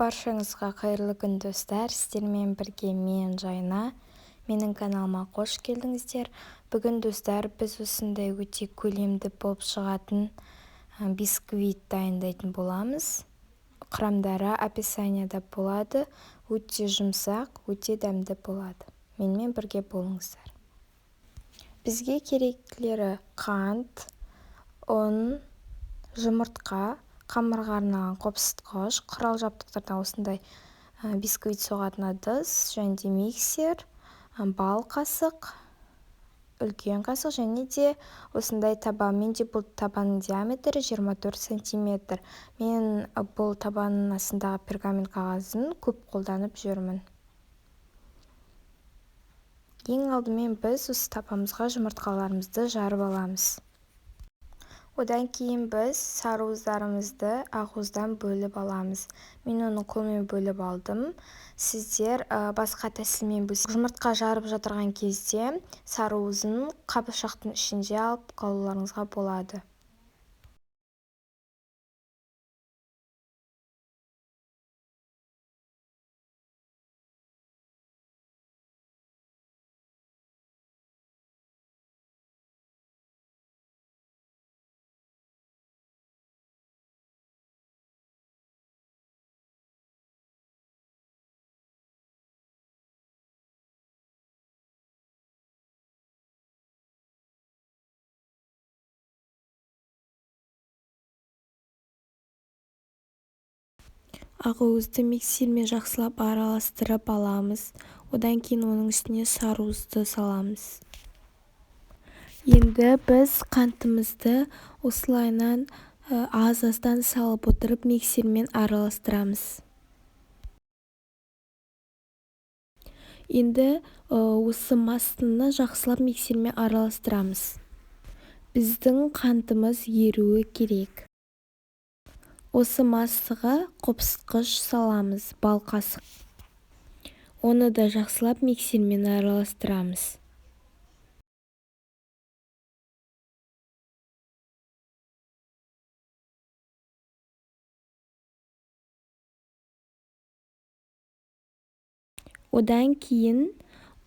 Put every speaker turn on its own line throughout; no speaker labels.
Баршаңызға қайырлы күн достар, сіздермен бірге мен Жайна. Менің каналыма қош келдіңіздер. Бүгін достар біз осындай өте көлемді болып шығатын бисквит дайындайтын боламыз. Құрамдары описанияда болады. Өте жұмсақ, өте дәмді болады. Менімен бірге болыңыздар. Бізге керектілері қант, ұн, жұмыртқа, қамырға арналған қопсытқыш, құрал жабдықтардан осындай бисквит соғатын ыдыс, және де миксер, бал қасық, үлкен қасық және де осындай табан. Менде бұл табанның диаметрі 24 см. Мен бұл табанның астындағы пергамент қағазын көп қолданып жүрмін. Ең алдымен біз осы табанымызға жұмыртқаларымызды жарып аламыз. Одан кейін біз сарыуыздарымызды ақуыздан бөліп аламыз. Мен оны қолмен бөліп алдым. Сіздер басқа тәсілмен бөлсеңіздер, жұмыртқа жарып жатырған кезде сарыуызын қабыршақтың ішінде алып қалуларыңызға болады. Ақуызды миксермен жақсылап араластырып аламыз. Одан кейін оның үстіне сарыуызды саламыз. Енді біз қантымызды осылайынан аз-аздан салып отырып миксермен араластырамыз. Енді осы массаны жақсылап миксермен араластырамыз. Біздің қантымыз еруі керек. Осы массаға қопсытқыш саламыз, бал қасық. Оны да жақсылап миксермен араластырамыз. Одан кейін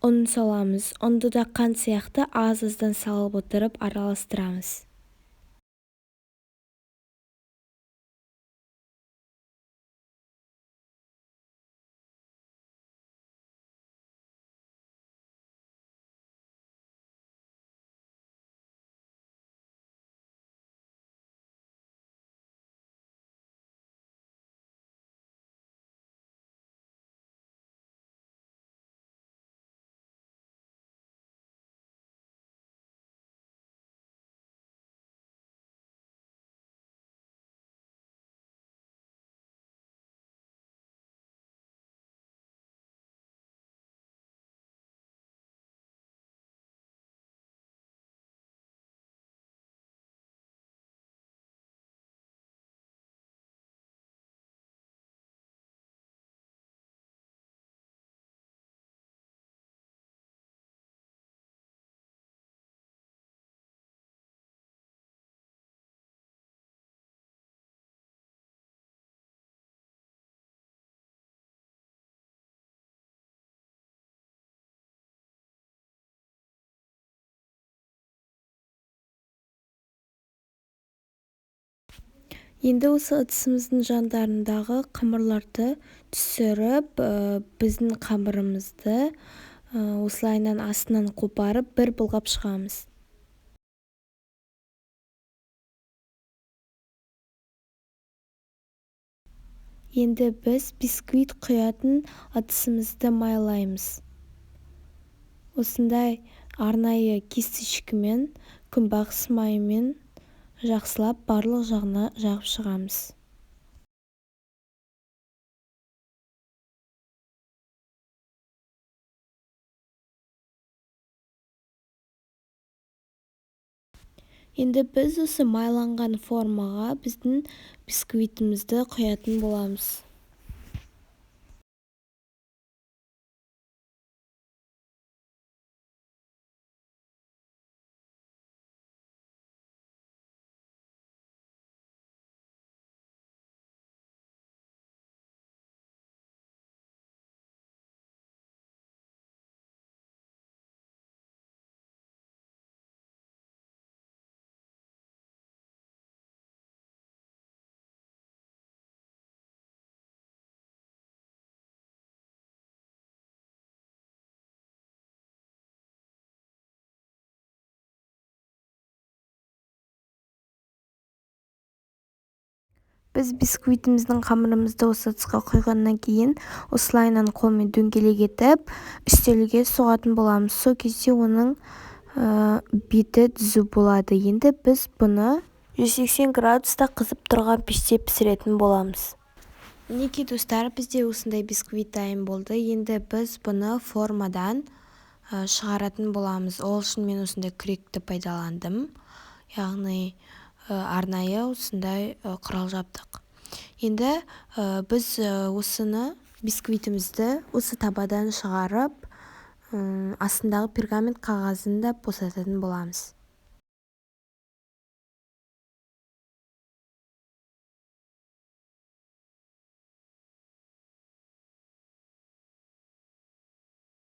ұн саламыз. Ұнды да қант сияқты аз-аздан салып отырып араластырамыз. Енді осы ыдысымыздың жандарындағы қамырларды түсіріп, біздің қамырымызды осылайынан астынан қопарып бір былғап шығамыз. Енді біз бисквит құятын ыдысымызды майлаймыз. Осындай арнайы кисточкамен, күнбағыс майымен жақсылап барлық жағына жағып шығамыз. Енді біз осы майланған формаға біздің бисквитімізді құятын боламыз. Біз бисквитіміздің қамырымызды осы ыдысқа құйғаннан кейін осылайынан қолмен дөңгелек етіп үстелге соғатын боламыз. Сол кезде оның беті түзу болады. Енді біз бұны 180 градуста қызып тұрған пеште пісіретін боламыз. Мінекей достар, бізде осындай бисквит дайын болды. Енді біз бұны формадан шығаратын боламыз. Ол үшін мен осындай күректі пайдаландым. Яғни арнайы осындай құрал жабдық. Енді біз осыны бисквитімізді осы табадан шығарып, астындағы пергамент қағазын да босататын боламыз.